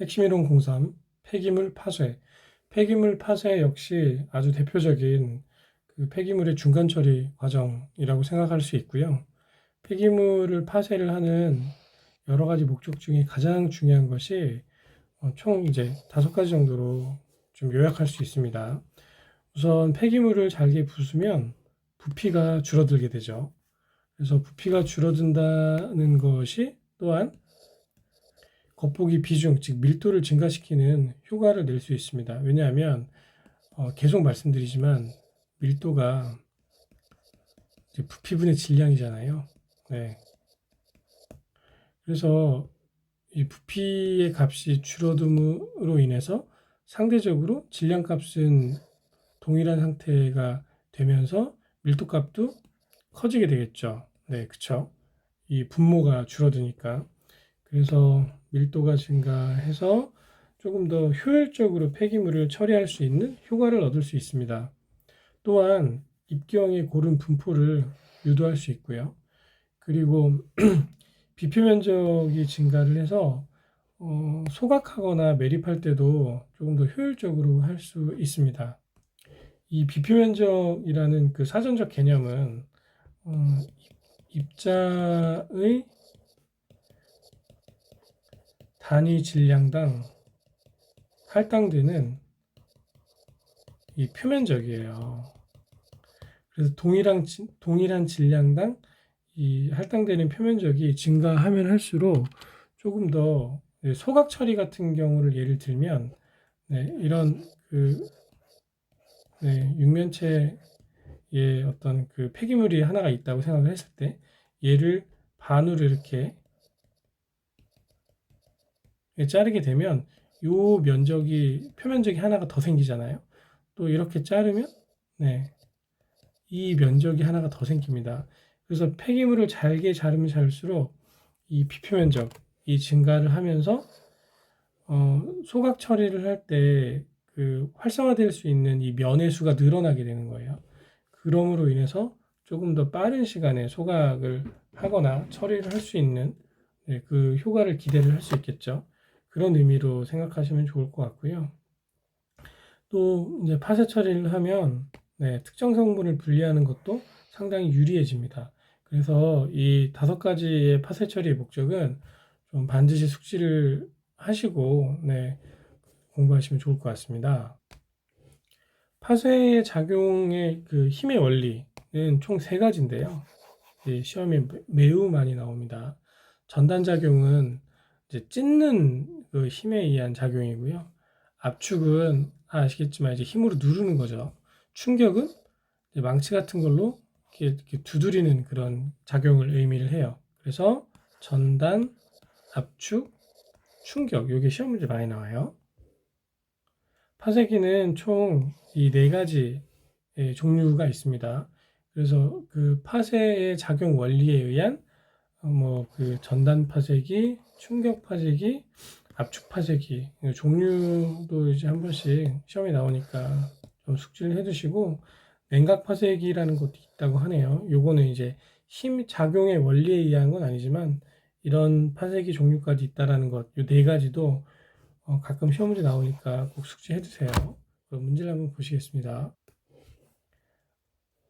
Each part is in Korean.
핵심이론 03 폐기물 파쇄. 폐기물 파쇄 역시 아주 대표적인 그 폐기물의 중간 처리 과정이라고 생각할 수 있고요. 폐기물을 파쇄를 하는 여러 가지 목적 중에 가장 중요한 것이 총 이제 5가지 정도로 좀 요약할 수 있습니다. 우선 폐기물을 잘게 부수면 부피가 줄어들게 되죠. 그래서 부피가 줄어든다는 것이 또한 겉보기 비중, 즉 밀도를 증가시키는 효과를 낼 수 있습니다. 왜냐하면 계속 말씀드리지만 밀도가 이제 부피분의 질량이잖아요. 네. 그래서 이 부피의 값이 줄어듦으로 인해서 상대적으로 질량 값은 동일한 상태가 되면서 밀도 값도 커지게 되겠죠. 네, 그쵸. 이 분모가 줄어드니까. 그래서 밀도가 증가해서 조금 더 효율적으로 폐기물을 처리할 수 있는 효과를 얻을 수 있습니다. 또한 입경의 고른 분포를 유도할 수 있고요. 그리고 비표 면적이 증가를 해서 소각하거나 매립할 때도 조금 더 효율적으로 할 수 있습니다. 이 비표 면적이라는 그 사전적 개념은 입자의 단위 질량당 할당되는 이 표면적이에요. 그래서 동일한 질량당 이 할당되는 표면적이 증가하면 할수록 조금 더 소각 처리 같은 경우를 예를 들면 네, 이런 그 육면체에 어떤 그 폐기물이 하나가 있다고 생각을 했을 때 얘를 반으로 이렇게 자르게 되면 요 면적이 표면적이 하나가 더 생기잖아요. 또 이렇게 자르면 네, 이 면적이 하나가 더 생깁니다. 그래서 폐기물을 잘게 자르면 자를수록 이 비표 면적이 증가를 하면서 소각 처리를 할 때 그 활성화될 수 있는 이 면의 수가 늘어나게 되는 거예요. 그럼으로 인해서 조금 더 빠른 시간에 소각을 하거나 처리를 할 수 있는 그 효과를 기대를 할 수 있겠죠. 그런 의미로 생각하시면 좋을 것 같고요. 또 이제 파쇄 처리를 하면 특정 성분을 분리하는 것도 상당히 유리해집니다. 그래서 이 5가지의 파쇄 처리의 목적은 좀 반드시 숙지를 하시고 공부하시면 좋을 것 같습니다. 파쇄의 작용의 그 힘의 원리는 총 3가지인데요. 시험에 매우 많이 나옵니다. 전단작용은 이제 찢는 그 힘에 의한 작용이고요. 압축은 아시겠지만 이제 힘으로 누르는 거죠. 충격은 망치 같은 걸로 이렇게 두드리는 그런 작용을 의미를 해요. 그래서 전단, 압축, 충격, 이게 시험 문제 많이 나와요. 파쇄기는 총 이 4가지 종류가 있습니다. 그래서 그 파쇄의 작용 원리에 의한 뭐 그 전단 파쇄기, 충격 파쇄기, 압축 파쇄기 종류도 이제 한 번씩 시험에 나오니까 좀 숙지를 해두시고 냉각 파쇄기라는 것도 있다고 하네요. 요거는 이제 힘 작용의 원리에 의한 건 아니지만 이런 파쇄기 종류까지 있다라는 것, 요 4가지도 가끔 시험 문제 나오니까 꼭 숙지해 두세요. 그럼 문제를 한번 보시겠습니다.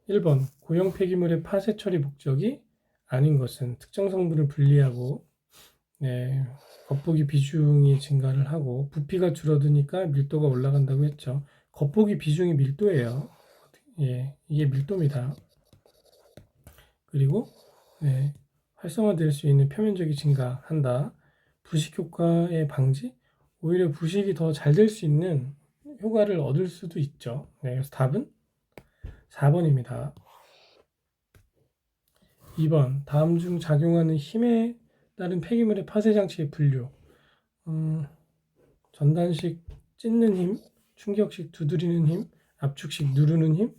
1번 고형 폐기물의 파쇄 처리 목적이 아닌 것은 특정 성분을 분리하고 겉보기 비중이 증가를 하고 부피가 줄어드니까 밀도가 올라간다고 했죠. 겉보기 비중이 밀도예요. 이게 밀도입니다. 그리고 활성화될 수 있는 표면적이 증가한다. 부식 효과의 방지, 오히려 부식이 더 잘 될 수 있는 효과를 얻을 수도 있죠. 그래서 답은 4번입니다. 2번 다음 중 작용하는 힘에 따른 폐기물의 파쇄 장치의 분류. 전단식 찢는 힘, 충격식 두드리는 힘, 압축식 누르는 힘,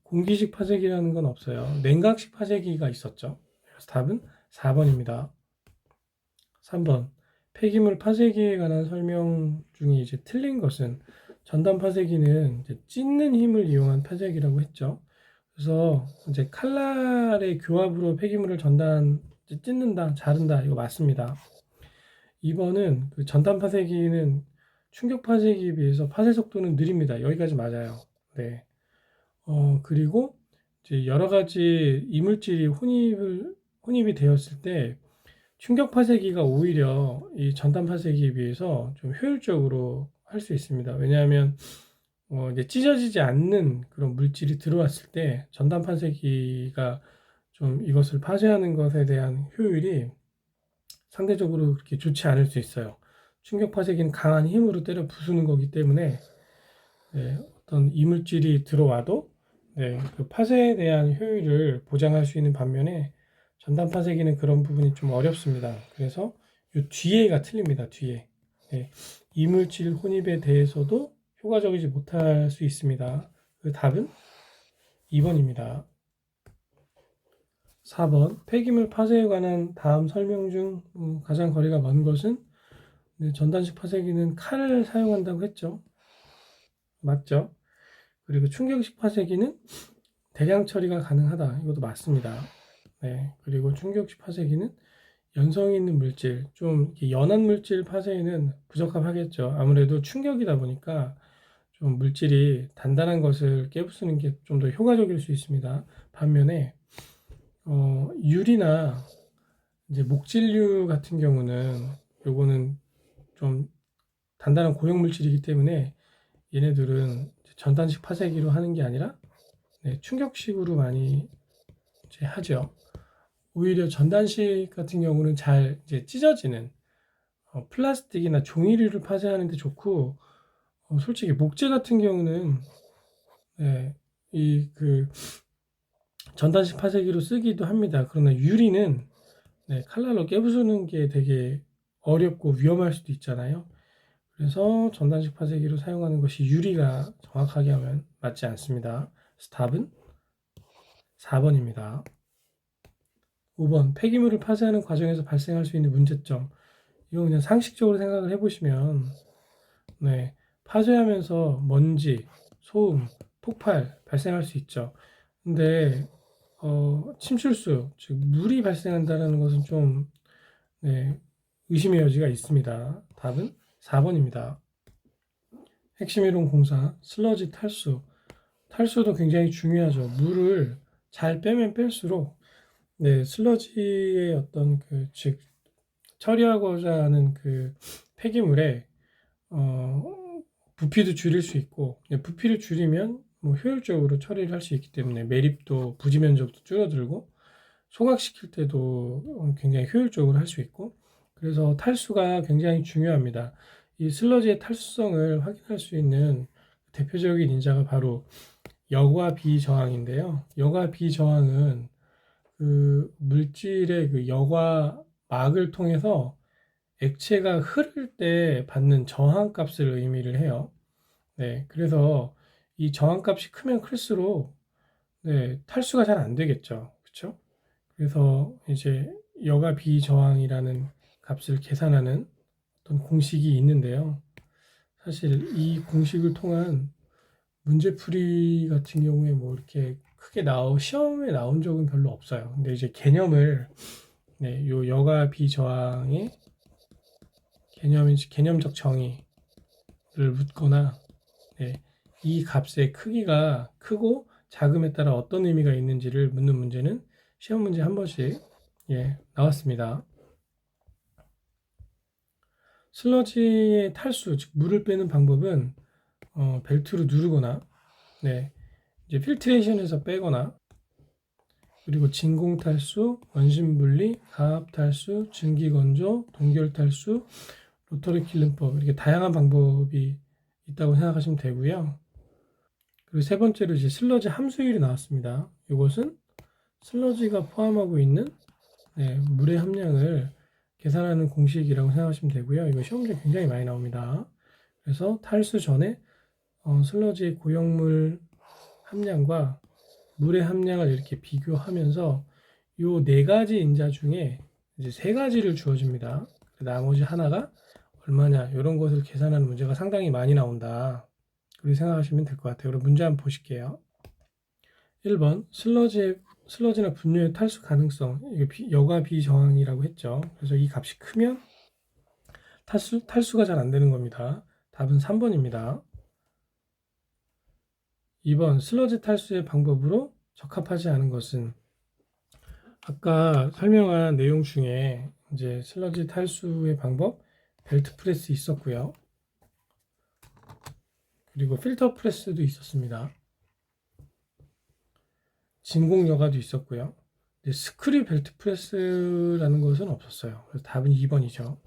공기식 파쇄기라는 건 없어요. 냉각식 파쇄기가 있었죠. 그래서 답은 4번입니다. 3번 폐기물 파쇄기에 관한 설명 중에 이제 틀린 것은 전단 파쇄기는 이제 찢는 힘을 이용한 파쇄기라고 했죠. 그래서 이제 칼날의 교합으로 폐기물을 찢는다, 자른다 이거 맞습니다. 2번은 그 전단 파쇄기는 충격 파쇄기에 비해서 파쇄 속도는 느립니다. 여기까지 맞아요. 네. 그리고 이제 여러 가지 이물질이 혼입이 되었을 때 충격 파쇄기가 오히려 이 전단 파쇄기에 비해서 좀 효율적으로 할 수 있습니다. 왜냐하면 이제 찢어지지 않는 그런 물질이 들어왔을 때 전단 파쇄기가 좀 이것을 파쇄하는 것에 대한 효율이 상대적으로 그렇게 좋지 않을 수 있어요. 충격 파쇄기는 강한 힘으로 때려 부수는 거기 때문에 네, 어떤 이물질이 들어와도 네, 그 파쇄에 대한 효율을 보장할 수 있는 반면에 전단 파쇄기는 그런 부분이 좀 어렵습니다. 그래서 이 뒤에가 틀립니다. 뒤에. 네, 이물질 혼입에 대해서도 효과적이지 못할 수 있습니다. 그 답은 2번입니다. 4번 폐기물 파쇄에 관한 다음 설명 중 가장 거리가 먼 것은 네, 전단식 파쇄기는 칼을 사용한다고 했죠. 맞죠? 그리고 충격식 파쇄기는 대량 처리가 가능하다. 이것도 맞습니다. 네, 그리고 충격식 파쇄기는 연성이 있는 물질, 좀 연한 물질 파쇄에는 부적합하겠죠. 아무래도 충격이다 보니까 좀 물질이 단단한 것을 깨부수는 게 좀 더 효과적일 수 있습니다. 반면에 유리나 이제 목질류 같은 경우는 요거는 좀 단단한 고형 물질이기 때문에 얘네들은 전단식 파쇄기로 하는 게 아니라 네, 충격식으로 많이 이제 하죠. 오히려 전단식 같은 경우는 잘 이제 찢어지는 플라스틱이나 종이류를 파쇄하는 데 좋고 솔직히 목재 같은 경우는 네, 이 그 전단식 파쇄기로 쓰기도 합니다. 그러나 유리는 네, 칼날로 깨부수는 게 되게 어렵고 위험할 수도 있잖아요. 그래서 전단식 파쇄기로 사용하는 것이 유리가 정확하게 하면 맞지 않습니다. 그래서 답은 4번입니다. 5번 폐기물을 파쇄하는 과정에서 발생할 수 있는 문제점. 이거 그냥 상식적으로 생각을 해보시면 네, 파쇄하면서 먼지, 소음, 폭발 발생할 수 있죠. 근데 침출수, 즉 물이 발생한다는 것은 좀 네, 의심의 여지가 있습니다. 답은 4번입니다. 핵심 이론 공사, 슬러지 탈수. 탈수도 굉장히 중요하죠. 물을 잘 빼면 뺄수록 네, 슬러지의 어떤 즉 처리하고자 하는 그 폐기물에 부피도 줄일 수 있고 부피를 줄이면 뭐 효율적으로 처리를 할 수 있기 때문에 매립도 부지 면적도 줄어들고 소각시킬 때도 굉장히 효율적으로 할 수 있고 그래서 탈수가 굉장히 중요합니다. 이 슬러지의 탈수성을 확인할 수 있는 대표적인 인자가 바로 여과 비저항인데요. 여과 비저항은 그 물질의 그 여과막을 통해서 액체가 흐를 때 받는 저항값을 의미를 해요. 네, 그래서 이 저항값이 크면 클수록 네, 탈수가 잘 안 되겠죠. 그렇죠? 그래서 이제 여가 비저항이라는 값을 계산하는 어떤 공식이 있는데요. 사실 이 공식을 통한 문제풀이 같은 경우에 뭐 이렇게 크게 시험에 나온 적은 별로 없어요. 근데 이제 개념을 네, 요 여가 비저항의 개념적 정의를 묻거나 네, 이 값의 크기가 크고 작음에 따라 어떤 의미가 있는지를 묻는 문제는 시험 문제 한 번씩 예, 나왔습니다. 슬러지의 탈수, 즉 물을 빼는 방법은 벨트로 누르거나 네, 이제 필트레이션에서 빼거나 그리고 진공 탈수, 원심 분리, 가압 탈수, 증기 건조, 동결 탈수, 로터리 킬링법 이렇게 다양한 방법이 있다고 생각하시면 되고요. 그리고 세 번째로 이제 슬러지 함수율이 나왔습니다. 이것은 슬러지가 포함하고 있는 네, 물의 함량을 계산하는 공식이라고 생각하시면 되고요. 이거 시험지에 굉장히 많이 나옵니다. 그래서 탈수 전에 슬러지의 고형물 함량과 물의 함량을 이렇게 비교하면서 이 네 가지 인자 중에 이제 세 가지를 주어집니다. 나머지 하나가 얼마냐 이런 것을 계산하는 문제가 상당히 많이 나온다. 그렇게 생각하시면 될 것 같아요. 그럼 문제 한번 보실게요. 1번 슬러지나 분유의 탈수 가능성 이게 여과 비저항이라고 했죠. 그래서 이 값이 크면 탈수가 잘 안 되는 겁니다. 답은 3번입니다. 2번 슬러지 탈수의 방법으로 적합하지 않은 것은 아까 설명한 내용 중에 이제 슬러지 탈수의 방법 벨트 프레스 있었고요. 그리고 필터 프레스도 있었습니다. 진공 여과도 있었고요. 스크류 벨트 프레스라는 것은 없었어요. 그래서 답은 2번이죠.